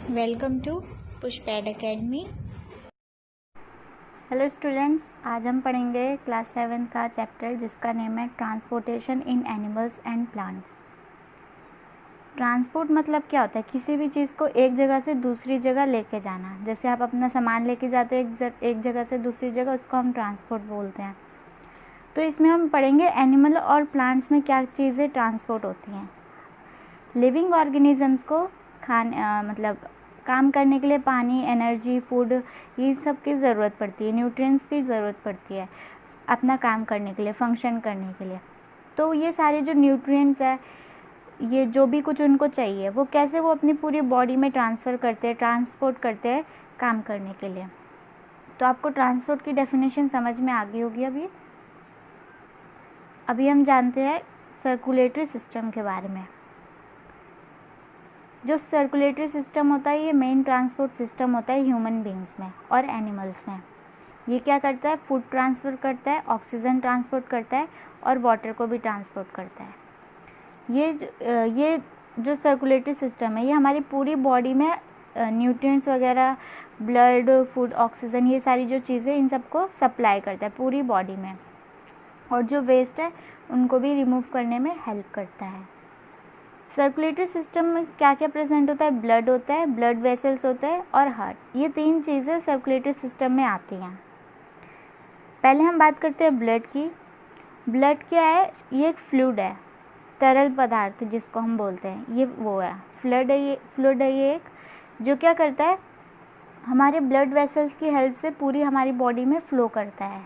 Welcome to पुष्पैड academy. Hello students, आज हम पढ़ेंगे क्लास 7 का चैप्टर जिसका नेम है transportation in animals and plants. Transport मतलब क्या होता है? किसी भी चीज़ को एक जगह से दूसरी जगह लेके जाना। जैसे आप अपना सामान लेके जाते हैं एक जगह से दूसरी जगह, उसको हम ट्रांसपोर्ट बोलते हैं। तो इसमें हम पढ़ेंगे एनिमल और प्लांट्स में क्या चीज़ें ट्रांसपोर्ट होती हैं। लिविंग ऑर्गेनिजम्स को मतलब काम करने के लिए पानी, एनर्जी, फूड, ये सब की ज़रूरत पड़ती है। न्यूट्रिएंट्स की ज़रूरत पड़ती है अपना काम करने के लिए, फंक्शन करने के लिए। तो ये सारे जो न्यूट्रिएंट्स है, ये जो भी कुछ उनको चाहिए, वो कैसे वो अपनी पूरी बॉडी में ट्रांसफ़र करते हैं, ट्रांसपोर्ट करते हैं काम करने के लिए। तो आपको ट्रांसपोर्ट की डेफिनेशन समझ में आ गई होगी। अभी हम जानते हैं सर्कुलेटरी सिस्टम के बारे में। जो सर्कुलेटरी सिस्टम होता है, ये मेन ट्रांसपोर्ट सिस्टम होता है ह्यूमन बींग्स में और एनिमल्स में। ये क्या करता है? फूड ट्रांसफ़र करता है, ऑक्सीजन ट्रांसपोर्ट करता है और वाटर को भी ट्रांसपोर्ट करता है। ये जो सर्कुलेटरी सिस्टम है, ये हमारी पूरी बॉडी में न्यूट्रिएंट्स वगैरह, ब्लड, फूड, ऑक्सीजन, ये सारी जो चीज़ें, इन सबको सप्लाई करता है पूरी बॉडी में। और जो वेस्ट है उनको भी रिमूव करने में हेल्प करता है। सर्कुलेटरी सिस्टम में क्या क्या प्रेजेंट होता है? ब्लड होता है, ब्लड वेसल्स होते हैं और हार्ट। ये तीन चीज़ें सर्कुलेटरी सिस्टम में आती हैं। पहले हम बात करते हैं ब्लड की। ब्लड क्या है? ये एक फ्लूइड है, तरल पदार्थ जिसको हम बोलते हैं, ये वो है फ्लूइड है ये एक, जो क्या करता है, हमारे ब्लड वेसल्स की हेल्प से पूरी हमारी बॉडी में फ्लो करता है।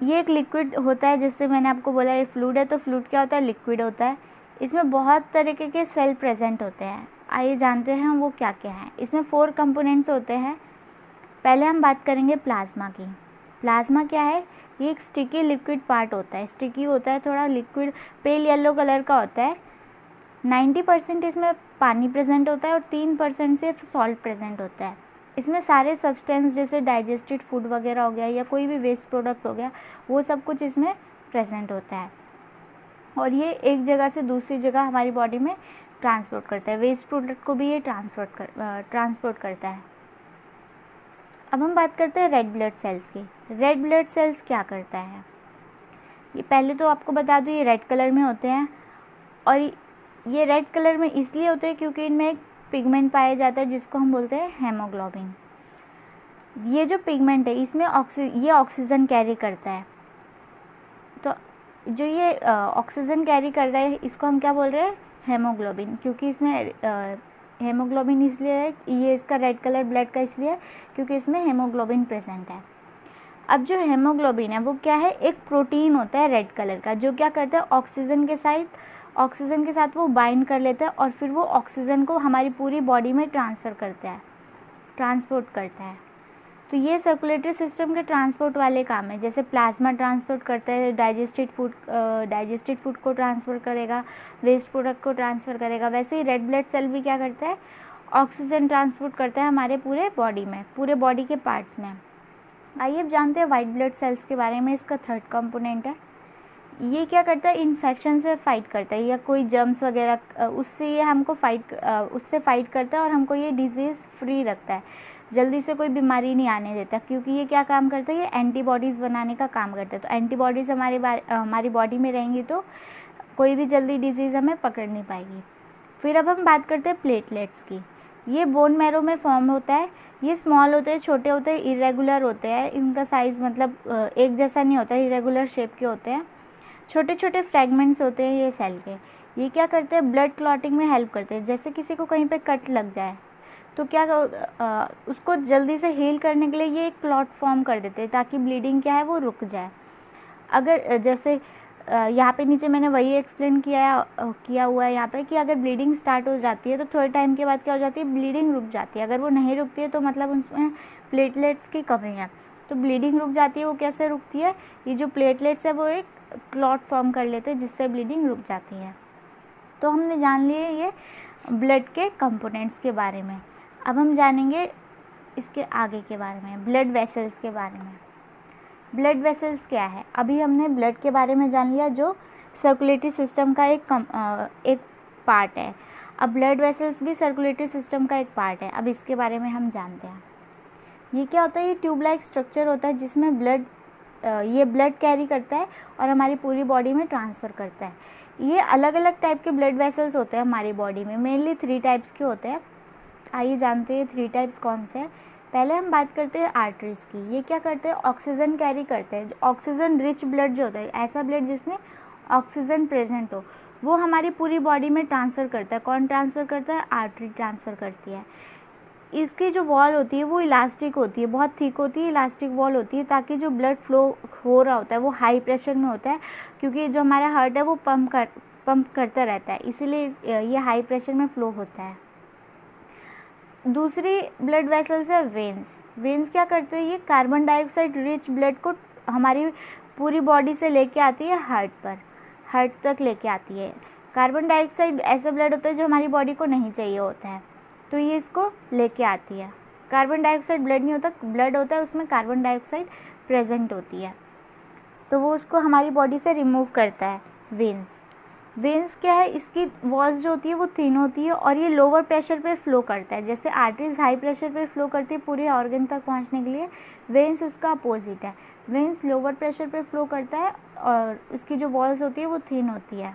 ये एक लिक्विड होता है, जैसे मैंने आपको बोला ये फ्लूइड है, तो फ्लूइड क्या होता है? लिक्विड होता है। इसमें बहुत तरीके के सेल प्रेजेंट होते हैं। आइए जानते हैं वो क्या क्या हैं। इसमें 4 कंपोनेंट्स होते हैं। पहले हम बात करेंगे प्लाज्मा की। प्लाज्मा क्या है? ये एक स्टिकी लिक्विड पार्ट होता है। स्टिकी होता है, थोड़ा लिक्विड पेल येलो कलर का होता है। 90% इसमें पानी प्रेजेंट होता है और 3% सिर्फ सॉल्ट प्रेजेंट होता है। इसमें सारे सब्सटेंस जैसे डाइजेस्टेड फूड वगैरह हो गया या कोई भी वेस्ट प्रोडक्ट हो गया, वो सब कुछ इसमें प्रेजेंट होता है। और ये एक जगह से दूसरी जगह हमारी बॉडी में ट्रांसपोर्ट करता है। वेस्ट प्रोडक्ट को भी ये ट्रांसपोर्ट करता है। अब हम बात करते हैं रेड ब्लड सेल्स की। रेड ब्लड सेल्स क्या करता है? ये पहले तो आपको बता दूँ, ये रेड कलर में होते हैं। और ये रेड कलर में इसलिए होते हैं क्योंकि इनमें एक पिगमेंट पाया जाता है जिसको हम बोलते हैं हेमोग्लोबिन। ये जो पिगमेंट है, इसमें ये ऑक्सीजन कैरी करता है। तो जो ये ऑक्सीजन कैरी करता है, इसको हम क्या बोल रहे हैं? हेमोग्लोबिन। क्योंकि इसमें हेमोग्लोबिन इसलिए है, ये इसका रेड कलर ब्लड का इसलिए है क्योंकि इसमें हेमोग्लोबिन प्रेजेंट है। अब जो हेमोग्लोबिन है वो क्या है? एक प्रोटीन होता है रेड कलर का, जो क्या करता है, ऑक्सीजन के साथ वो बाइंड कर लेता है और फिर वो ऑक्सीजन को हमारी पूरी बॉडी में ट्रांसपोर्ट करता है। तो ये सर्कुलेटरी सिस्टम के ट्रांसपोर्ट वाले काम है। जैसे प्लाज्मा ट्रांसपोर्ट करता है, डाइजेस्टेड फूड को ट्रांसफ़र करेगा, वेस्ट प्रोडक्ट को ट्रांसफ़र करेगा, वैसे ही रेड ब्लड सेल भी क्या करता है? ऑक्सीजन ट्रांसपोर्ट करता है हमारे पूरे बॉडी में, पूरे बॉडी के पार्ट्स में। आइए अब जानते हैं वाइट ब्लड सेल्स के बारे में। इसका 3rd कंपोनेंट है। ये क्या करता है? इन्फेक्शन से फाइट करता है या कोई जर्म्स वगैरह, उससे ये हमको उससे फाइट करता है और हमको ये डिजीज़ फ्री रखता है, जल्दी से कोई बीमारी नहीं आने देता। क्योंकि ये क्या काम करता है? ये एंटीबॉडीज़ बनाने का काम करता है। तो एंटीबॉडीज़ हमारी बॉडी में रहेंगी तो कोई भी जल्दी डिजीज़ हमें पकड़ नहीं पाएगी। फिर अब हम बात करते हैं प्लेटलेट्स की। ये बोन मैरो में फॉर्म होता है। ये स्मॉल होते हैं, छोटे होते हैं, इरेगुलर होते हैं। इनका साइज़ मतलब एक जैसा नहीं होता, इरेगुलर शेप के होते हैं। छोटे छोटे फ्रैगमेंट्स होते हैं ये सेल के। ये क्या करते हैं? ब्लड क्लॉटिंग में हेल्प करते हैं। जैसे किसी को कहीं पे कट लग जाए तो क्या उसको जल्दी से हील करने के लिए ये एक क्लॉट फॉर्म कर देते हैं ताकि ब्लीडिंग क्या है वो रुक जाए। अगर जैसे यहाँ पे नीचे मैंने वही एक्सप्लेन किया हुआ है यहाँ पे कि अगर ब्लीडिंग स्टार्ट हो जाती है तो थोड़े टाइम के बाद क्या हो जाती है? ब्लीडिंग रुक जाती है। अगर वो नहीं रुकती है तो मतलब उसमें प्लेटलेट्स की कमी है। तो ब्लीडिंग रुक जाती है। वो कैसे रुकती है? ये जो प्लेटलेट्स है वो एक क्लॉट फॉर्म कर लेते हैं जिससे ब्लीडिंग रुक जाती है। तो हमने जान लिए ये ब्लड के कंपोनेंट्स के बारे में। अब हम जानेंगे इसके आगे के बारे में, ब्लड वेसल्स के बारे में। ब्लड वेसल्स क्या है? अभी हमने ब्लड के बारे में जान लिया, जो सर्कुलेटरी सिस्टम का एक पार्ट है। अब ब्लड वेसल्स भी सर्कुलेटरी सिस्टम का एक पार्ट है। अब इसके बारे में हम जानते हैं। ये क्या होता है, ये ट्यूब लाइक स्ट्रक्चर होता है जिसमें ये ब्लड कैरी करता है और हमारी पूरी बॉडी में ट्रांसफ़र करता है। ये अलग अलग टाइप के ब्लड वेसल्स होते हैं हमारी बॉडी में, मेनली 3 टाइप्स के होते हैं। आइए जानते हैं 3 टाइप्स कौन से हैं। पहले हम बात करते हैं आर्टरीज़ की। ये क्या करते हैं, ऑक्सीजन कैरी करते हैं। ऑक्सीजन रिच ब्लड जो होता है, ऐसा ब्लड जिसमें ऑक्सीजन प्रेजेंट हो, वो हमारी पूरी बॉडी में ट्रांसफ़र करता है। कौन ट्रांसफ़र करता है, आर्टरी ट्रांसफ़र करती है। इसकी जो वॉल होती है वो इलास्टिक होती है, बहुत थिक होती है, इलास्टिक वॉल होती है, ताकि जो ब्लड फ्लो हो रहा होता है वो हाई प्रेशर में होता है, क्योंकि जो हमारा हार्ट है वो पंप करता रहता है, इसीलिए ये हाई प्रेशर में फ्लो होता है। दूसरी ब्लड वेसल्स है वेन्स। वेन्स क्या करते हैं, ये कार्बन डाइऑक्साइड रिच ब्लड को हमारी पूरी बॉडी से लेके आती है हार्ट तक लेके आती है। कार्बन डाइऑक्साइड ऐसा ब्लड होता है जो हमारी बॉडी को नहीं चाहिए होता है, तो ये इसको लेके आती है। कार्बन डाइऑक्साइड ब्लड नहीं होता, ब्लड होता है उसमें कार्बन डाइऑक्साइड प्रेजेंट होती है, तो वो उसको हमारी बॉडी से रिमूव करता है। वेन्स क्या है, इसकी वॉल्स जो होती है वो थिन होती है और ये लोअर प्रेशर पे फ्लो करता है। जैसे आर्टरीज हाई प्रेशर पे फ्लो करती है पूरे ऑर्गन तक पहुंचने के लिए, वेन्स उसका अपोजिट है। वेन्स लोअर प्रेशर पे फ्लो करता है और उसकी जो वॉल्स होती है वो थिन होती है।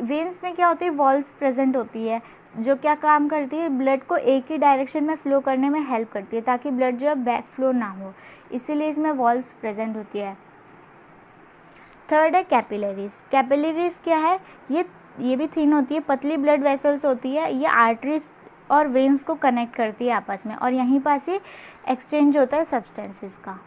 वेन्स में क्या होती है, वॉल्स प्रेजेंट होती है जो क्या काम करती है, ब्लड को एक ही डायरेक्शन में फ्लो करने में हेल्प करती है, ताकि ब्लड जो है बैक फ्लो ना हो, इसीलिए इसमें वॉल्स प्रेजेंट होती है। थर्ड है कैपिलरीज। कैपिलरीज क्या है, ये भी थिन होती है, पतली ब्लड वेसल्स होती है। ये आर्टरीज और वेन्स को कनेक्ट करती है आपस में, और यहीं पास ही एक्सचेंज होता है सब्सटेंसेस का।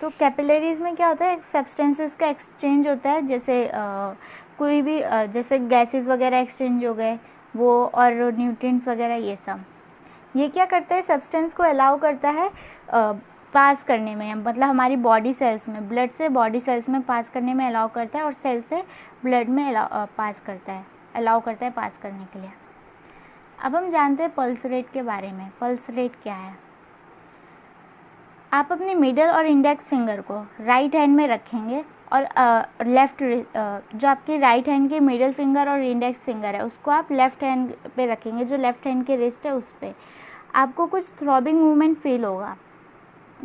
तो कैपिलरीज में क्या होता है, सब्सटेंसेस का एक्सचेंज होता है, जैसे कोई भी जैसे गैसेस वगैरह एक्सचेंज हो गए वो, और न्यूट्रिएंट्स वगैरह, ये सब। ये क्या करता है, सब्सटेंस को अलाउ करता है पास करने में, मतलब हमारी बॉडी सेल्स में, ब्लड से बॉडी सेल्स में पास करने में अलाउ करता है, और सेल से ब्लड में अलाउ करता है पास करने के लिए। अब हम जानते हैं पल्स रेट के बारे में। पल्स रेट क्या है, आप अपनी मिडल और इंडेक्स फिंगर को राइट हैंड में रखेंगे और जो आपकी राइट हैंड की मिडल फिंगर और इंडेक्स फिंगर है उसको आप लेफ्ट हैंड पे रखेंगे, जो लेफ्ट हैंड की रिस्ट है उस पर। आपको कुछ थ्रॉबिंग मूवमेंट फील होगा।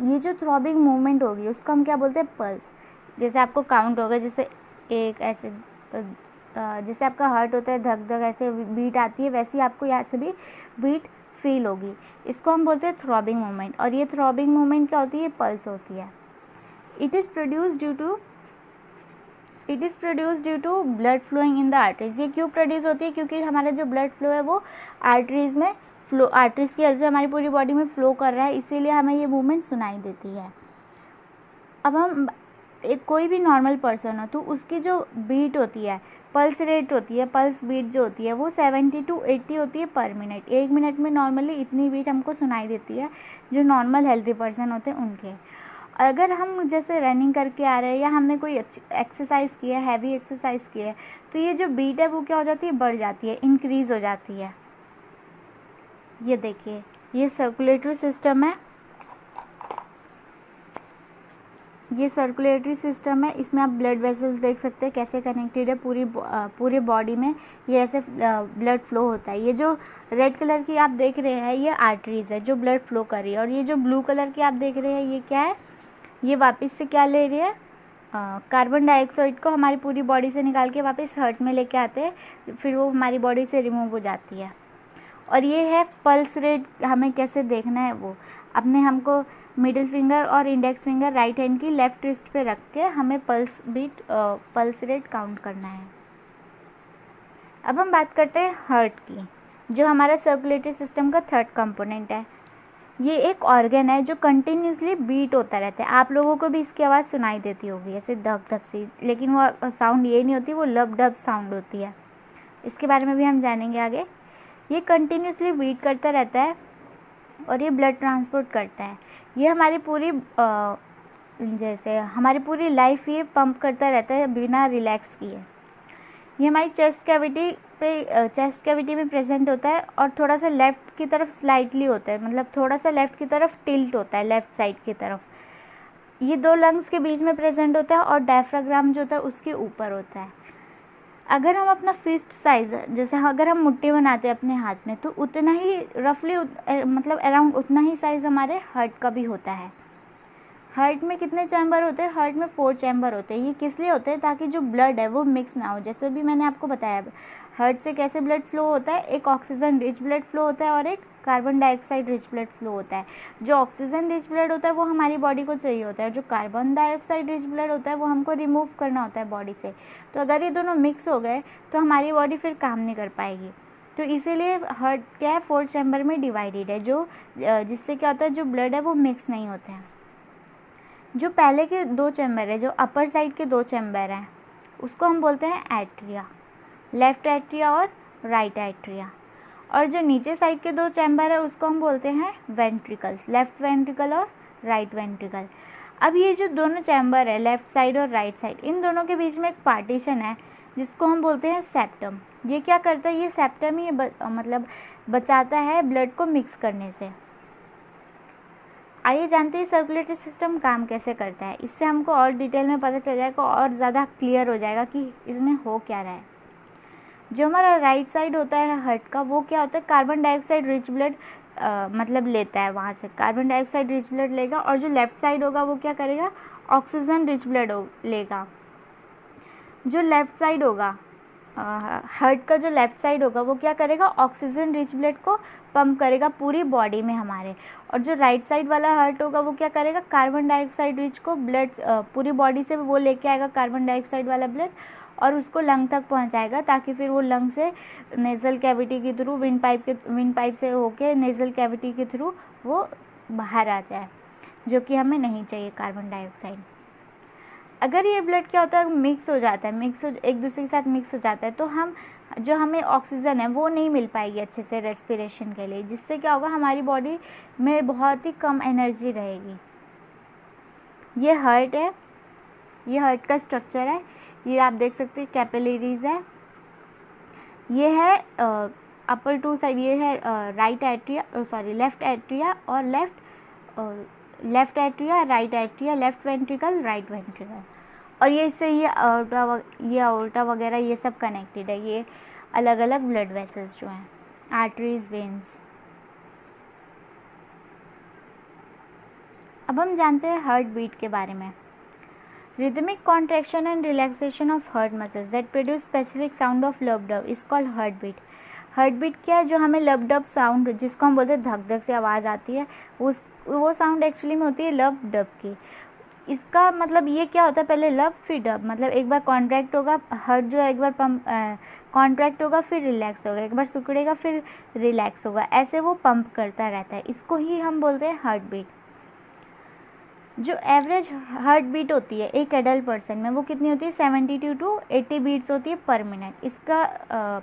ये जो थ्रॉबिंग मूवमेंट होगी उसको हम क्या बोलते हैं, पल्स। जैसे आपको काउंट होगा, जैसे एक ऐसे जैसे आपका हार्ट होता है, धक धक ऐसे बीट आती है, वैसे ही आपको यहाँ से भी बीट फील होगी। इसको हम बोलते हैं थ्रॉबिंग मूवमेंट। और ये थ्रॉबिंग मूवमेंट क्या होती है, पल्स होती है। It is produce due to blood flowing in the arteries. ये क्यों प्रोड्यूस होती है, क्योंकि हमारा जो ब्लड फ्लो है वो आर्टरीज की वजह से हमारी पूरी बॉडी में फ्लो कर रहा है, इसीलिए हमें ये मूवमेंट सुनाई देती है। अब हम कोई भी नॉर्मल पर्सन हो तो उसकी जो बीट होती है, पल्स रेट होती है, पल्स बीट जो होती है वो 70 to 80 होती है पर मिनट। 1 मिनट में नॉर्मली इतनी बीट हमको सुनाई देती है जो नॉर्मल हेल्दी पर्सन होते हैं उनके। अगर हम जैसे रनिंग करके आ रहे हैं या हमने कोई एक्सरसाइज की है, हैवी एक्सरसाइज की है, तो ये जो बीट है वो क्या हो जाती है, बढ़ जाती है, इंक्रीज़ हो जाती है। ये देखिए, ये सर्कुलेटरी सिस्टम है, ये सर्कुलेटरी सिस्टम है। इसमें आप ब्लड वेसल्स देख सकते हैं कैसे कनेक्टेड है पूरी बॉडी में, ये ऐसे ब्लड फ्लो होता है। ये जो रेड कलर की आप देख रहे हैं ये आर्टरीज है जो ब्लड फ्लो कर रही है, और ये जो ब्लू कलर की आप देख रहे हैं ये क्या है, ये वापस से क्या ले रही है, कार्बन डाइऑक्साइड को हमारी पूरी बॉडी से निकाल के वापस हार्ट में लेके आते हैं, फिर वो हमारी बॉडी से रिमूव हो जाती है। और ये है पल्स रेट, हमें कैसे देखना है वो, हमको मिडिल फिंगर और इंडेक्स फिंगर राइट हैंड की लेफ्ट रिस्ट पे रख के हमें पल्स रेट काउंट करना है। अब हम बात करते हैं हार्ट की, जो हमारा सर्कुलेटरी सिस्टम का थर्ड कंपोनेंट है। ये एक ऑर्गन है जो कंटिन्यूसली बीट होता रहता है। आप लोगों को भी इसकी आवाज़ सुनाई देती होगी ऐसे धक धक सी, लेकिन वो साउंड ये नहीं होती, वो लब डब साउंड होती है। इसके बारे में भी हम जानेंगे आगे। ये कंटिन्यूसली बीट करता रहता है और ये ब्लड ट्रांसपोर्ट करता है। ये हमारी पूरी लाइफ ये पंप करता रहता है बिना रिलैक्स किए। ये हमारी चेस्ट कैविटी में प्रेजेंट होता है और थोड़ा सा लेफ़्ट की तरफ स्लाइटली होता है, मतलब थोड़ा सा लेफ़्ट की तरफ टिल्ट होता है, लेफ़्ट साइड की तरफ। ये 2 लंग्स के बीच में प्रेजेंट होता है और डायफ्राग्राम जो होता है उसके ऊपर होता है। अगर हम अपना फिस्ट साइज़, जैसे अगर हम मुट्ठी बनाते हैं अपने हाथ में, तो उतना ही रफली मतलब अराउंड उतना ही साइज़ हमारे हार्ट का भी होता है। हार्ट में कितने चैम्बर होते हैं? हार्ट में 4 चैम्बर होते हैं। ये किस लिए होते हैं? ताकि जो ब्लड है वो मिक्स ना हो। जैसे भी मैंने आपको बताया, हार्ट से कैसे ब्लड फ्लो होता है, एक ऑक्सीजन रिच ब्लड फ्लो होता है और एक carbon dioxide rich blood flow होता है। जो ऑक्सीजन रिच ब्लड होता है वो हमारी बॉडी को चाहिए होता है, जो कार्बन डाइऑक्साइड रिच ब्लड होता है वो हमको रिमूव करना होता है बॉडी से। तो अगर ये दोनों मिक्स हो गए तो हमारी बॉडी फिर काम नहीं कर पाएगी। तो इसीलिए हार्ट क्या है, 4 चैम्बर में डिवाइडेड है, जो जिससे क्या होता है, जो ब्लड है वो मिक्स नहीं होते हैं। जो पहले के 2 चैम्बर है, जो अपर साइड के 2 चैम्बर हैं, उसको हम बोलते हैं एट्रिया, लेफ्ट एट्रिया और राइट एट्रिया। और जो नीचे साइड के 2 चैम्बर है उसको हम बोलते हैं वेंट्रिकल्स, लेफ्ट वेंट्रिकल और राइट वेंट्रिकल। अब ये जो दोनों चैम्बर है, लेफ्ट साइड और राइट साइड, इन दोनों के बीच में एक पार्टीशन है जिसको हम बोलते हैं सेप्टम। ये क्या करता है? ये सेप्टम ही मतलब बचाता है ब्लड को मिक्स करने से। आइए जानते हैं सर्कुलेटरी सिस्टम काम कैसे करता है। इससे हमको और डिटेल में पता चल जाएगा और ज़्यादा क्लियर हो जाएगा कि इसमें हो क्या रहा है। जो हमारा राइट साइड होता है हार्ट का, वो क्या होता है, कार्बन डाइऑक्साइड रिच ब्लड मतलब लेता है, वहाँ से कार्बन डाइऑक्साइड रिच ब्लड लेगा। और जो लेफ़्ट साइड होगा वो क्या करेगा, ऑक्सीजन रिच ब्लड लेगा। जो लेफ़्ट साइड होगा, हार्ट का जो लेफ़्ट साइड होगा वो क्या करेगा, ऑक्सीजन रिच ब्लड को पंप करेगा पूरी बॉडी में हमारे। और जो राइट साइड वाला हार्ट होगा वो क्या करेगा, कार्बन डाइऑक्साइड रिच को ब्लड पूरी बॉडी से वो लेके आएगा कार्बन डाइऑक्साइड वाला ब्लड, और उसको लंग तक पहुंचाएगा, ताकि फिर वो लंग से नेज़ल कैविटी के थ्रू, विंड पाइप से होके नेज़ल कैविटी के थ्रू वो बाहर आ जाए, जो कि हमें नहीं चाहिए कार्बन डाइऑक्साइड। अगर ये ब्लड क्या होता है, मिक्स हो जाता है, एक दूसरे के साथ मिक्स हो जाता है, तो जो हमें ऑक्सीजन है वो नहीं मिल पाएगी अच्छे से रेस्पिरेशन के लिए, जिससे क्या होगा, हमारी बॉडी में बहुत ही कम एनर्जी रहेगी। ये हार्ट है, ये हार्ट का स्ट्रक्चर है। ये आप देख सकते हैं कैपिलरीज है। ये है अपर 2 साइड, ये है लेफ्ट एट्रिया और left atria, right atria, left ventricle, right ventricle. और ये इससे ये अओर्टा वगैरह ये सब कनेक्टेड है। ये अलग अलग ब्लड वेसल्स जो हैं, आर्टरीज, वेन्स। अब हम जानते हैं हार्ट बीट के बारे में। Rhythmic contraction and relaxation of heart muscles that produce specific sound of lub dub is called heartbeat. Heartbeat क्या है, जो हमें लब डब साउंड, जिसको हम बोलते हैं धक धक से आवाज़ आती है, वो साउंड एक्चुअली में होती है लब डब की। इसका मतलब ये क्या होता है, पहले लब फिर डब, मतलब एक बार कॉन्ट्रैक्ट होगा हार्ट, जो एक बार पंप कॉन्ट्रैक्ट होगा फिर रिलैक्स होगा, एक बार सिकुड़ेगा फिर रिलैक्स होगा, ऐसे वो पंप करता रहता है। इसको ही हम बोलते हैं हार्ट बीट। जो एवरेज हार्ट बीट होती है एक एडल्ट पर्सन में, वो कितनी होती है, 72 to 80 बीट्स होती है पर मिनट। इसका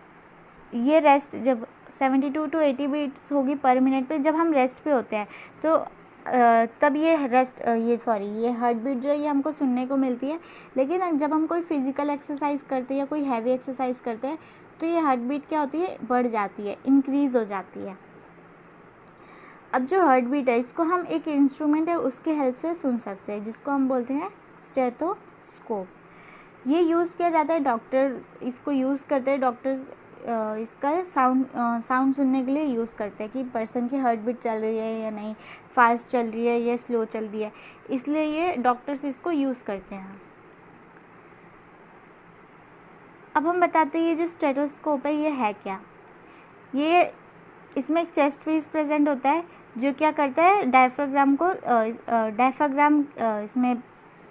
ये रेस्ट, जब 72 to 80 बीट्स होगी पर मिनट पे, जब हम रेस्ट पे होते हैं तो तब ये हार्ट बीट जो है ये हमको सुनने को मिलती है। लेकिन जब हम कोई फिजिकल एक्सरसाइज करते हैं या कोई हैवी एक्सरसाइज करते हैं तो ये हार्ट बीट क्या होती है, बढ़ जाती है, इंक्रीज़ हो जाती है। अब जो हार्ट बीट है, इसको हम एक इंस्ट्रूमेंट है उसके हेल्प से सुन सकते हैं, जिसको हम बोलते हैं स्टेथोस्कोप। ये यूज़ किया जाता है, डॉक्टर्स इसको यूज़ करते हैं। डॉक्टर्स इसका साउंड सुनने के लिए यूज़ करते हैं कि पर्सन की हार्ट बीट चल रही है या नहीं, फास्ट चल रही है या स्लो चल रही है, इसलिए ये डॉक्टर्स इसको यूज़ करते हैं। अब हम बताते हैं ये जो स्टेथोस्कोप है ये है क्या। ये इसमें एक चेस्ट पीस प्रेजेंट होता है, जो क्या करता है, डायफ्राग्राम इसमें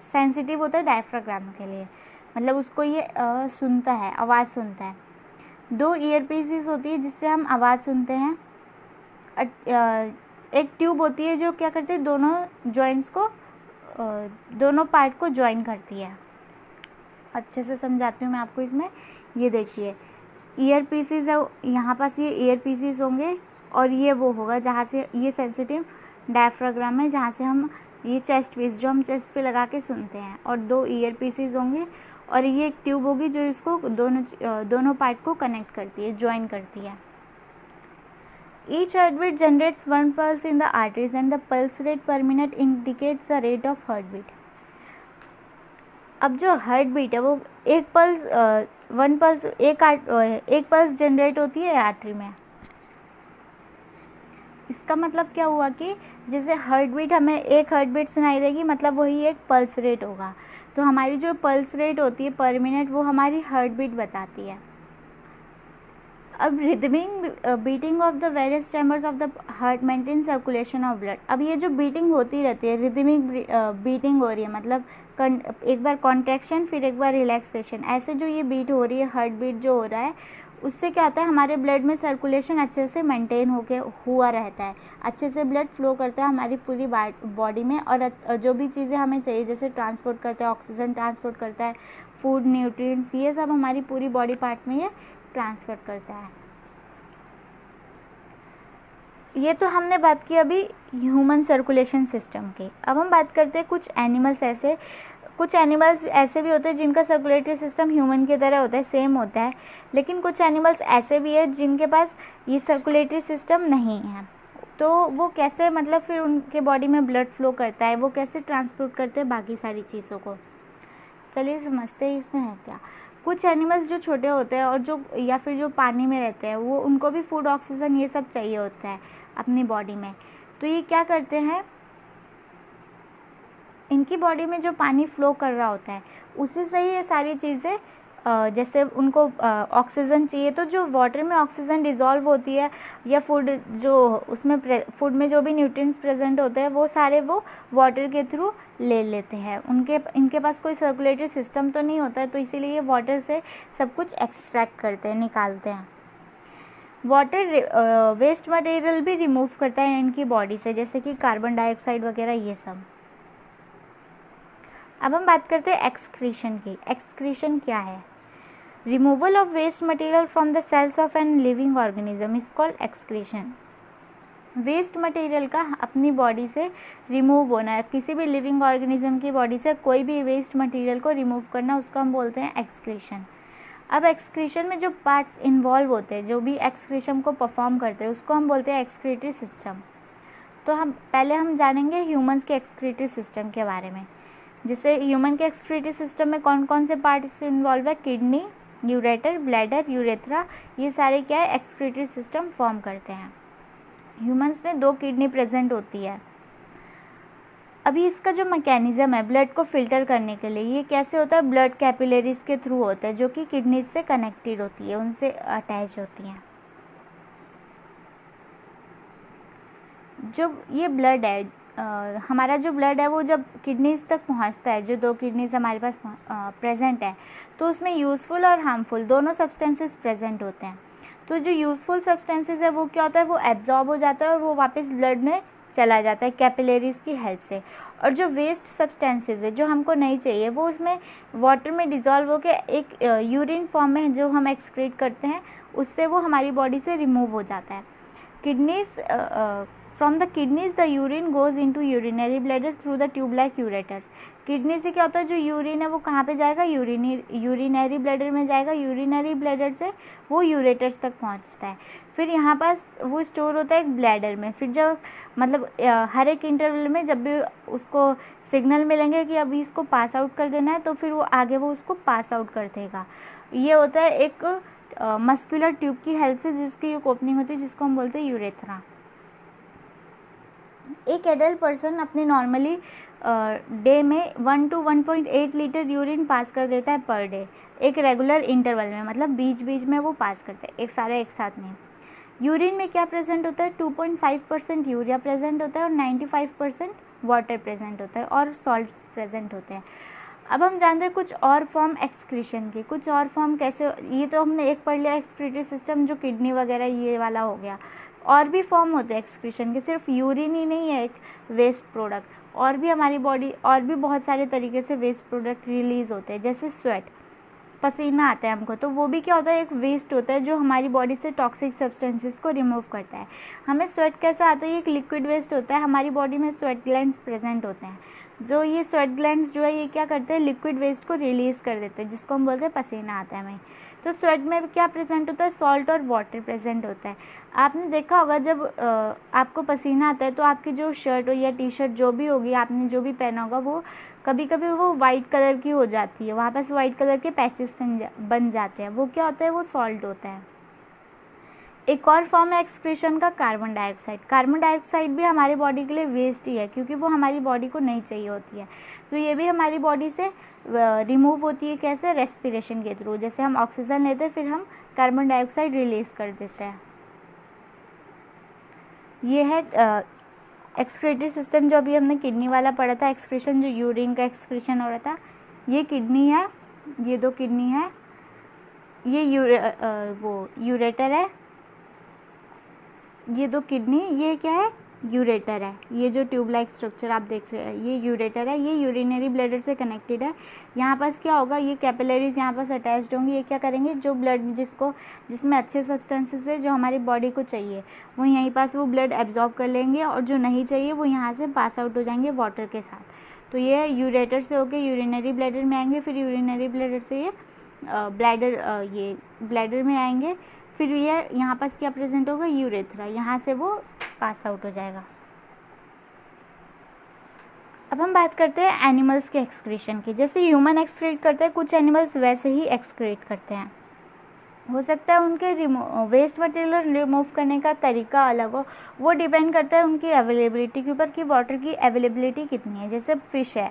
सेंसिटिव होता है डायफ्राग्राम के लिए, मतलब उसको ये सुनता है, आवाज़ सुनता है। 2 ईयर पीसेस होती है जिससे हम आवाज़ सुनते हैं। एक ट्यूब होती है जो क्या करती है, दोनों जॉइंट्स को, दोनों पार्ट को ज्वाइन करती है। अच्छे से समझाती हूँ मैं आपको इसमें। ये देखिए ईयर पीसेस है, यहाँ पास ये ईयर पीसेस होंगे और ये वो होगा जहाँ से ये सेंसिटिव डायफ्राग्राम है, जहाँ से हम ये चेस्ट पीस जो हम चेस्ट पे लगा के सुनते हैं, और 2 ईयर पीसेस होंगे और ये एक ट्यूब होगी जो इसको दोनों पार्ट को कनेक्ट करती है, ज्वाइन करती है। Each heartbeat generates 1 pulse in the arteries and the pulse rate per minute indicates the rate of heartbeat. अब जो हार्ट बीट है वो एक पल्स जनरेट होती है आर्टरी में। इसका मतलब क्या हुआ कि जैसे हार्ट बीट, हमें एक हार्ट बीट सुनाई देगी, मतलब वही एक पल्स रेट होगा। तो हमारी जो पल्स रेट होती है पर मिनट, वो हमारी हार्ट बीट बताती है। अब rhythmic beating of the various chambers of the heart maintain circulation of blood. अब ये जो बीटिंग होती रहती है, रिदमिक बीटिंग हो रही है, मतलब एक बार कॉन्ट्रैक्शन फिर एक बार रिलैक्सेशन, ऐसे जो ये बीट हो रही है, हार्ट बीट जो हो रहा है, उससे क्या होता है, हमारे ब्लड में सर्कुलेशन अच्छे से मेंटेन हुआ रहता है, अच्छे से ब्लड फ्लो करता है हमारी पूरी बॉडी में। और जो भी चीज़ें हमें चाहिए, जैसे ट्रांसपोर्ट करता है, ऑक्सीजन ट्रांसपोर्ट करता है, फूड, न्यूट्रिएंट्स, ये सब हमारी पूरी बॉडी पार्ट्स में ये ट्रांसफर करता है। ये तो हमने बात की अभी ह्यूमन सर्कुलेशन सिस्टम की। अब हम बात करते हैं कुछ एनिमल्स ऐसे भी होते हैं जिनका सर्कुलेटरी सिस्टम ह्यूमन की तरह होता है, सेम होता है, लेकिन कुछ एनिमल्स ऐसे भी है जिनके पास ये सर्कुलेटरी सिस्टम नहीं है। तो वो कैसे, मतलब फिर उनके बॉडी में ब्लड फ्लो करता है, वो कैसे ट्रांसपोर्ट करते हैं बाकी सारी चीज़ों को, चलिए समझते हैं इसमें है क्या। कुछ एनिमल्स जो छोटे होते हैं और जो पानी में रहते हैं, वो उनको भी फूड, ऑक्सीजन, ये सब चाहिए होता है अपनी बॉडी में। तो ये क्या करते हैं, इनकी बॉडी में जो पानी फ्लो कर रहा होता है उसी से ही ये सारी चीज़ें, जैसे उनको ऑक्सीजन चाहिए, तो जो वाटर में ऑक्सीजन डिज़ोल्व होती है, या फूड फूड में जो भी न्यूट्रिएंट्स प्रेजेंट होते हैं, वो सारे वो वाटर के थ्रू ले लेते हैं। इनके पास कोई सर्कुलेटरी सिस्टम तो नहीं होता है, तो इसीलिए ये वाटर से सब कुछ एक्सट्रैक्ट करते हैं, निकालते हैं। वाटर वेस्ट मटेरियल भी रिमूव करता है इनकी बॉडी से, जैसे कि कार्बन डाइऑक्साइड वगैरह, ये सब। अब हम बात करते हैं एक्सक्रीशन की। एक्सक्रीशन क्या है? Removal of waste material from the cells of an living organism is called excretion. Waste material का अपनी बॉडी से रिमूव होना है, किसी भी लिविंग ऑर्गेनिज्म की बॉडी से कोई भी वेस्ट मटेरियल को रिमूव करना, उसको हम बोलते हैं एक्सक्रीशन। अब एक्सक्रीशन में जो पार्ट्स इन्वॉल्व होते हैं, जो भी एक्सक्रीशन को परफॉर्म करते हैं, उसको हम बोलते हैं एक्सक्रीटरी सिस्टम। तो हम जानेंगे ह्यूमंस के एक्सक्रीटरी सिस्टम के बारे में। जैसे ह्यूमन के एक्सक्रीटरी सिस्टम में कौन कौन से पार्ट्स इन्वॉल्व है, किडनी, यूरेटर, ब्लैडर, यूरेथ्रा, ये सारे क्या है, एक्सक्रीटरी सिस्टम फॉर्म करते हैं। ह्यूमंस में 2 किडनी प्रेजेंट होती है। अभी इसका जो मैकेनिज्म है ब्लड को फिल्टर करने के लिए, ये कैसे होता है, ब्लड कैपिलरीज के थ्रू होता है, जो कि किडनी से कनेक्टेड होती है, उनसे अटैच होती हैं। जब ये ब्लड है, हमारा जो ब्लड है वो जब किडनीज तक पहुंचता है, जो 2 किडनीज हमारे पास प्रेजेंट है, तो उसमें यूज़फुल और हार्मफुल दोनों सब्सटेंसेस प्रेजेंट होते हैं। तो जो यूज़फुल सब्सटेंसेस है वो क्या होता है, वो एब्जॉर्ब हो जाता है और वो वापस ब्लड में चला जाता है कैपिलरीज की हेल्प से। और जो वेस्ट सब्सटेंसेस है, जो हमको नहीं चाहिए, वो उसमें वाटर में डिज़ोल्व होकर एक यूरिन फॉर्म में जो हम एक्सक्रीट करते हैं, उससे वो हमारी बॉडी से रिमूव हो जाता है। From the kidneys the urine goes into urinary bladder through the tube like ureters। Kidney से क्या होता है, जो यूरिन है वो कहाँ पे जाएगा, यूरिनरी ब्लैडर में जाएगा, यूरिनरी ब्लैडर से वो यूरेटर्स तक पहुँचता है। फिर यहाँ पास वो स्टोर होता है एक ब्लैडर में। फिर जब मतलब हर एक इंटरवल में जब भी उसको सिग्नल मिलेंगे कि अभी इसको पास आउट कर देना है, तो फिर वो आगे वो उसको पास आउट कर देगा। ये होता है एक मस्कुलर ट्यूब की हेल्प से, जिसकी एक ओपनिंग होती है, जिसको हम बोलते हैं यूरेथ्रा। एक एडल्ट पर्सन अपने नॉर्मली डे में 1 to 1.8 लीटर यूरिन पास कर देता है पर डे, एक रेगुलर इंटरवल में, मतलब बीच बीच में वो पास करता है, एक साथ नहीं। यूरिन में क्या प्रेजेंट होता है, 2.5% यूरिया प्रेजेंट होता है और 95% वाटर प्रेजेंट होता है और सॉल्ट्स प्रेजेंट होते हैं। अब हम जानते हैं कुछ और फॉर्म एक्सक्रीशन की। कुछ और फॉर्म कैसे, ये तो हमने एक पढ़ लिया एक्सक्रीटरी सिस्टम, जो किडनी वगैरह ये वाला हो गया। और भी फॉर्म होते हैं एक्सक्रीशन के, सिर्फ यूरिन ही नहीं है एक वेस्ट प्रोडक्ट, और भी हमारी बॉडी और भी बहुत सारे तरीके से वेस्ट प्रोडक्ट रिलीज़ होते हैं। जैसे स्वेट, पसीना आता है हमको, तो वो भी क्या होता है, एक वेस्ट होता है जो हमारी बॉडी से टॉक्सिक सब्सटेंसेस को रिमूव करता है। हमें स्वेट कैसे आता है, ये एक लिक्विड वेस्ट होता है। हमारी बॉडी में स्वेट ग्लैंड्स प्रेजेंट होते हैं, जो ये स्वेट ग्लैंड्स जो है ये क्या करते हैं, लिक्विड वेस्ट को रिलीज़ कर देते हैं, जिसको हम बोलते हैं पसीना आता है हमें। तो स्वेट में क्या प्रेजेंट होता है, सॉल्ट और वाटर प्रेजेंट होता है। आपने देखा होगा जब आपको पसीना आता है तो आपकी जो शर्ट हो या टी शर्ट जो भी होगी, आपने जो भी पहना होगा, वो कभी कभी वो वाइट कलर की हो जाती है, वहाँ पर वाइट कलर के पैचेस बन जाते हैं, वो क्या होता है, वो सॉल्ट होता है। एक और फॉर्म है एक्सक्रीशन का, कार्बन डाइऑक्साइड। कार्बन डाइऑक्साइड भी हमारी बॉडी के लिए वेस्ट ही है, क्योंकि वो हमारी बॉडी को नहीं चाहिए होती है, तो ये भी हमारी बॉडी से रिमूव होती है। कैसे? रेस्पिरेशन के थ्रू। जैसे हम ऑक्सीजन लेते हैं, फिर हम कार्बन डाइऑक्साइड रिलीज कर देते हैं। ये है एक्सक्रीटरी सिस्टम, जो अभी हमने किडनी वाला पढ़ा था, एक्सक्रीशन, जो यूरिन का एक्सक्रीशन हो रहा था। ये किडनी है, ये 2 किडनी है, ये यूरेटर है, ये 2 किडनी, ये क्या है, यूरेटर है। ये जो ट्यूब लाइक स्ट्रक्चर आप देख रहे हैं, ये यूरेटर है, ये यूरिनरी ब्लैडर से कनेक्टेड है। यहाँ पास क्या होगा, ये कैपिलरीज यहाँ पास अटैच्ड होंगी। ये क्या करेंगे, जो ब्लड जिसमें अच्छे सब्सटेंसेस है, जो हमारी बॉडी को चाहिए, वो यहीं पास वो ब्लड एब्जॉर्ब कर लेंगे, और जो नहीं चाहिए वो यहाँ से पास आउट हो जाएंगे वाटर के साथ। तो ये यूरेटर से होके यूरिनरी ब्लैडर में आएंगे, फिर यूरिनरी ब्लैडर से ये ब्लैडर में आएंगे, फिर ये यहाँ पास क्या प्रेजेंट होगा, यूरेथ्रा, यहाँ से वो पास आउट हो जाएगा। अब हम बात करते हैं एनिमल्स के एक्सक्रीशन की। जैसे ह्यूमन एक्सक्रीट करते हैं, कुछ एनिमल्स वैसे ही एक्सक्रीट करते हैं। हो सकता है उनके वेस्ट मटेरियल रिमूव करने का तरीका अलग हो, वो डिपेंड करता है उनकी अवेलेबिलिटी के ऊपर, कि वाटर की अवेलेबिलिटी कितनी है। जैसे फिश है,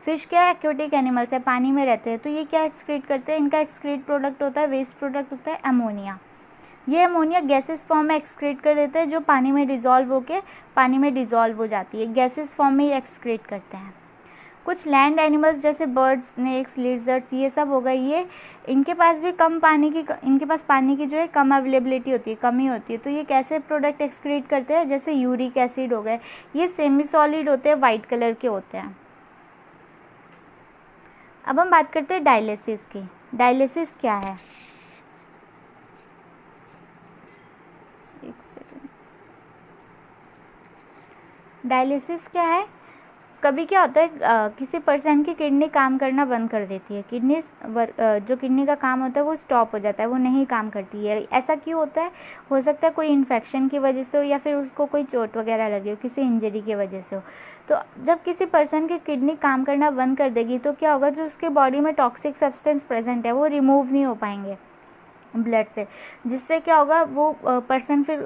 फिश क्या है, एक्वेटिक एनिमल्स है, पानी में रहते हैं, तो ये क्या एक्सक्रीट करते हैं, इनका एक्सक्रीट प्रोडक्ट होता है, वेस्ट प्रोडक्ट होता है अमोनिया। ये अमोनिया गैसेस फॉर्म में एक्सक्रीट कर देते हैं, जो पानी में डिज़ोल्व होके पानी में डिज़ोल्व हो जाती है, गैसेस फॉर्म में ये एक्सक्रीट करते हैं। कुछ लैंड एनिमल्स जैसे बर्ड्स, स्नेक्स, लिजर्ड्स, ये सब हो गए, ये इनके पास भी इनके पास पानी की जो है कम अवेलेबिलिटी होती है, कमी होती है, तो ये कैसे प्रोडक्ट एक्सक्रीट करते हैं, जैसे यूरिक एसिड हो गए, ये सेमी सॉलिड होते हैं, वाइट कलर के होते हैं। अब हम बात करते हैं डायलिसिस की। डायलिसिस क्या है, एक सेकंड। डायलिसिस क्या है, कभी क्या होता है, किसी पर्सन की किडनी काम करना बंद कर देती है, जो किडनी का काम होता है वो स्टॉप हो जाता है, वो नहीं काम करती है। ऐसा क्यों होता है? हो सकता है कोई इन्फेक्शन की वजह से हो, या फिर उसको कोई चोट वगैरह लगी हो, किसी इंजरी की वजह से हो। तो जब किसी पर्सन की किडनी काम करना बंद कर देगी, तो क्या होगा, जो उसके बॉडी में टॉक्सिक सब्सटेंस प्रेजेंट है वो रिमूव नहीं हो पाएंगे ब्लड से, जिससे क्या होगा, वो पर्सन फिर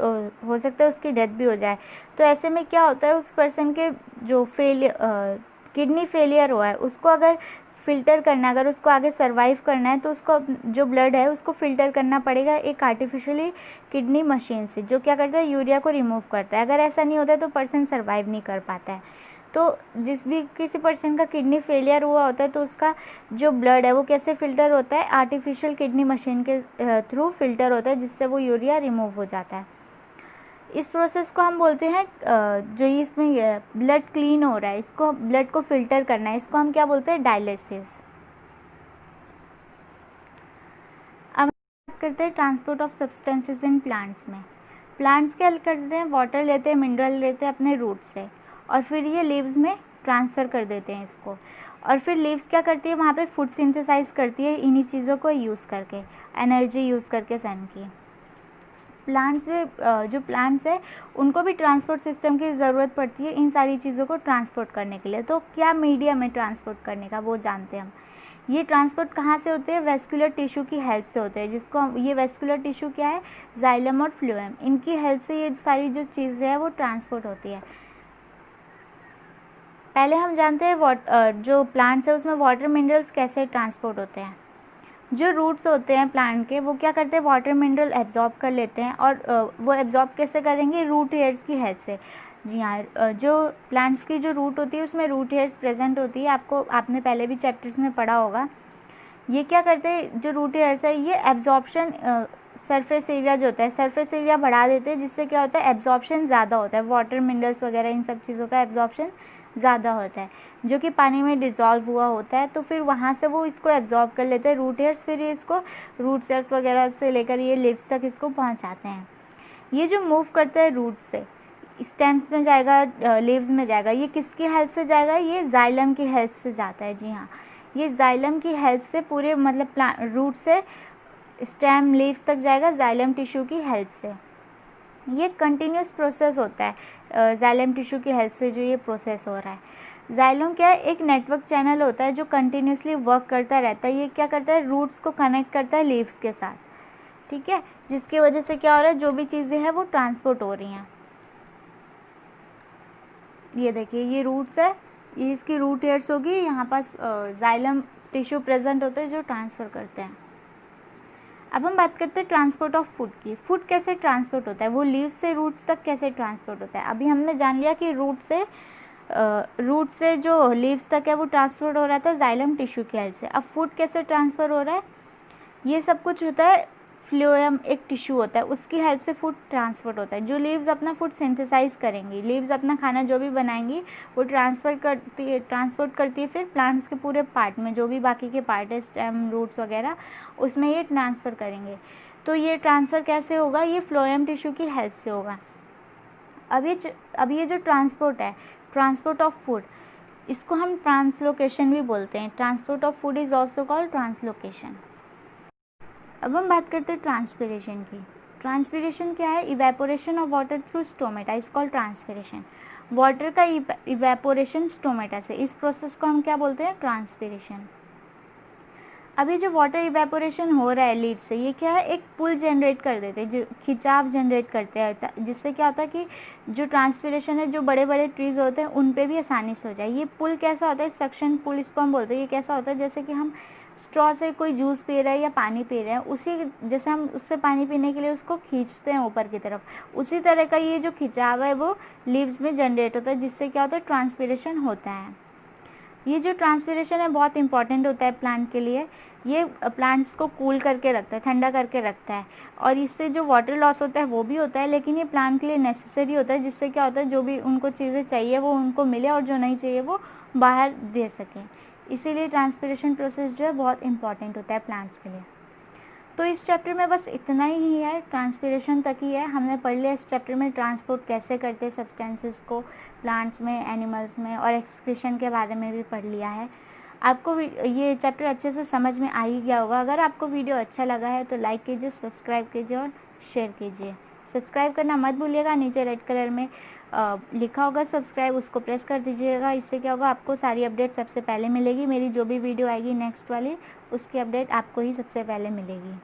हो सकता है उसकी डेथ भी हो जाए। तो ऐसे में क्या होता है, उस पर्सन के जो किडनी फेलियर हुआ है, उसको अगर फ़िल्टर करना है, अगर उसको आगे सर्वाइव करना है, तो उसको जो ब्लड है उसको फ़िल्टर करना पड़ेगा एक आर्टिफिशियली किडनी मशीन से, जो क्या करता है, यूरिया को रिमूव करता है। अगर ऐसा नहीं होता है तो पर्सन सर्वाइव नहीं कर पाता है। तो किसी पर्सन का किडनी फेलियर हुआ होता है, तो उसका जो ब्लड है वो कैसे फ़िल्टर होता है, आर्टिफिशियल किडनी मशीन के थ्रू फ़िल्टर होता है, जिससे वो यूरिया रिमूव हो जाता है। इस प्रोसेस को हम बोलते हैं, जो इसमें ब्लड क्लीन हो रहा है, इसको ब्लड को फ़िल्टर करना है, इसको हम क्या बोलते हैं, डायलिसिस। अब बात करते हैं transport of substances in plants में। प्लांट्स क्या करते हैं, वाटर लेते हैं, मिनरल लेते हैं अपने रूट से, और फिर ये लीव्स में ट्रांसफ़र कर देते हैं इसको, और फिर लीव्स क्या करती है, वहाँ पे फूड सिंथेसाइज करती है इन्हीं चीज़ों को यूज़ करके, एनर्जी यूज़ करके सन की। प्लांट्स में जो प्लांट्स है उनको भी ट्रांसपोर्ट सिस्टम की ज़रूरत पड़ती है इन सारी चीज़ों को ट्रांसपोर्ट करने के लिए। तो क्या मीडियम है ट्रांसपोर्ट करने का, वो जानते हैं हम। ये ट्रांसपोर्ट कहाँ से होते हैं, वेस्कुलर टिश्यू की हेल्प से होते हैं, जिसको ये वेस्कुलर टिश्यू क्या है, जाइलम और फ्लोएम, इनकी हेल्प से ये सारी जो चीज़ें हैं वो ट्रांसपोर्ट होती है। पहले हम जानते हैं जो प्लांट्स है उसमें वाटर मिनरल्स कैसे ट्रांसपोर्ट होते हैं। जो रूट्स होते हैं प्लांट के, वो क्या करते हैं, वाटर मिनरल एब्जॉर्ब कर लेते हैं, और वो एब्जॉर्ब कैसे करेंगे, रूट हेयर्स की हेल्प से। जी हाँ, जो प्लांट्स की जो रूट होती है उसमें रूट हेयर्स प्रेजेंट होती है, आपने पहले भी चैप्टर्स में पढ़ा होगा। ये क्या करते हैं, जो रूट हेयर्स है ये एब्जॉर्प्शन, सरफेस एरिया जो होता है, सरफेस एरिया बढ़ा देते हैं, जिससे क्या होता है, एब्जॉर्प्शन ज़्यादा होता है, वाटर मिनरल्स वगैरह इन सब चीज़ों का एब्जॉर्प्शन ज़्यादा होता है, जो कि पानी में डिज़ोल्व हुआ होता है। तो फिर वहाँ से वो इसको एब्जॉर्ब कर लेते हैं रूट हेयर्स, फिर ये इसको रूट सेल्स वगैरह से लेकर ये लीव्स तक इसको पहुँचाते हैं। ये जो मूव करते हैं रूट से, स्टेम्स में जाएगा, लीव्स में जाएगा, ये किसकी हेल्प से जाएगा, ये जाइलम की हेल्प से जाता है। जी हाँ, ये जाइलम की हेल्प से पूरे मतलब रूट से स्टेम लीव्स तक जाएगा, जाइलम टिश्यू की हेल्प से। ये कंटिन्यूस प्रोसेस होता है, जाइलम टिश्यू की हेल्प से जो ये प्रोसेस हो रहा है। जाइलम क्या है, एक नेटवर्क चैनल होता है जो कंटिन्यूसली वर्क करता रहता है। ये क्या करता है, रूट्स को कनेक्ट करता है लीव्स के साथ, ठीक है, जिसकी वजह से क्या हो रहा है, जो भी चीज़ें हैं वो ट्रांसपोर्ट हो रही हैं। ये देखिए, ये रूट्स है, ये इसकी रूट हेयर्स होगी, यहाँ पास जाइलम टिश्यू प्रेजेंट होते हैं जो ट्रांसफ़र करते हैं। अब हम बात करते हैं ट्रांसपोर्ट ऑफ फूड की। फूड कैसे ट्रांसपोर्ट होता है, वो लीव्स से रूट्स तक कैसे ट्रांसपोर्ट होता है। अभी हमने जान लिया कि रूट से जो लीव्स तक है वो ट्रांसपोर्ट हो रहा था जाइलम टिश्यू की हेल्प से। अब फूड कैसे ट्रांसफ़र हो रहा है, ये सब कुछ होता है फ्लोएम, एक टिश्यू होता है, उसकी हेल्प से फूड ट्रांसपोर्ट होता है। जो लीव्स अपना फूड सिंथेसाइज करेंगी, लीव्स अपना खाना जो भी बनाएंगी वो ट्रांसपोर्ट करती है फिर प्लांट्स के पूरे पार्ट में, जो भी बाकी के पार्ट है, स्टेम, रूट्स वगैरह, उसमें ये ट्रांसफ़र करेंगे। तो ये ट्रांसफ़र कैसे होगा, ये फ्लोएम टिश्यू की हेल्प से होगा। अब ये जो ट्रांसपोर्ट है, ट्रांसपोर्ट ऑफ फूड, इसको हम ट्रांसलोकेशन भी बोलते हैं। Transport of food is also called translocation. अब हम बात करते हैं ट्रांसपिरेशन की। ट्रांसपिरेशन क्या है, evaporation of water through stomata is called transpiration. Water का इवेपोरेशन स्टोमेटा से, इस प्रोसेस को हम क्या बोलते हैं, ट्रांसपिरेशन। अभी जो वाटर इवेपोरेशन हो रहा है लीव से, ये क्या है, एक पुल जनरेट कर देते हैं, जो खिंचाव जनरेट करते हैं, जिससे क्या होता है कि जो ट्रांसपिरेशन है, जो बड़े बड़े ट्रीज होते हैं उन पे भी आसानी से हो जाए। ये पुल कैसा होता है, सक्शन पुल इसको हम बोलते हैं। ये कैसा होता है, जैसे कि हम स्ट्रॉ से कोई जूस पी रहे हैं या पानी पी रहे हैं, उसी जैसे हम उससे पानी पीने के लिए उसको खींचते हैं ऊपर की तरफ, उसी तरह का ये जो खिंचाव है वो लीव्स में जनरेट होता है, जिससे क्या होता है, ट्रांसपिरेशन होता है। ये जो ट्रांसपिरेशन है बहुत इंपॉर्टेंट होता है प्लांट के लिए। ये प्लांट्स को कूल करके रखता है, ठंडा करके रखता है, और इससे जो वाटर लॉस होता है वो भी होता है, लेकिन ये प्लांट के लिए नेसेसरी होता है, जिससे क्या होता है, जो भी उनको चीज़ें चाहिए वो उनको मिले और जो नहीं चाहिए वो बाहर दे सकें। इसीलिए ट्रांसपिरेशन प्रोसेस जो है बहुत इंपॉर्टेंट होता है प्लांट्स के लिए। तो इस चैप्टर में बस इतना ही है, ट्रांसपिरेशन तक ही है। हमने पढ़ लिया इस चैप्टर में ट्रांसपोर्ट कैसे करते हैं सब्सटेंसेस को प्लांट्स में, एनिमल्स में, और एक्सक्रीशन के बारे में भी पढ़ लिया है। आपको ये चैप्टर अच्छे से समझ में आ ही गया होगा। अगर आपको वीडियो अच्छा लगा है तो लाइक कीजिए, सब्सक्राइब कीजिए और शेयर कीजिए। सब्सक्राइब करना मत भूलिएगा, नीचे रेड कलर में लिखा होगा सब्सक्राइब, उसको प्रेस कर दीजिएगा। इससे क्या होगा, आपको सारी अपडेट सबसे पहले मिलेगी। मेरी जो भी वीडियो आएगी नेक्स्ट वाली, उसकी अपडेट आपको ही सबसे पहले मिलेगी।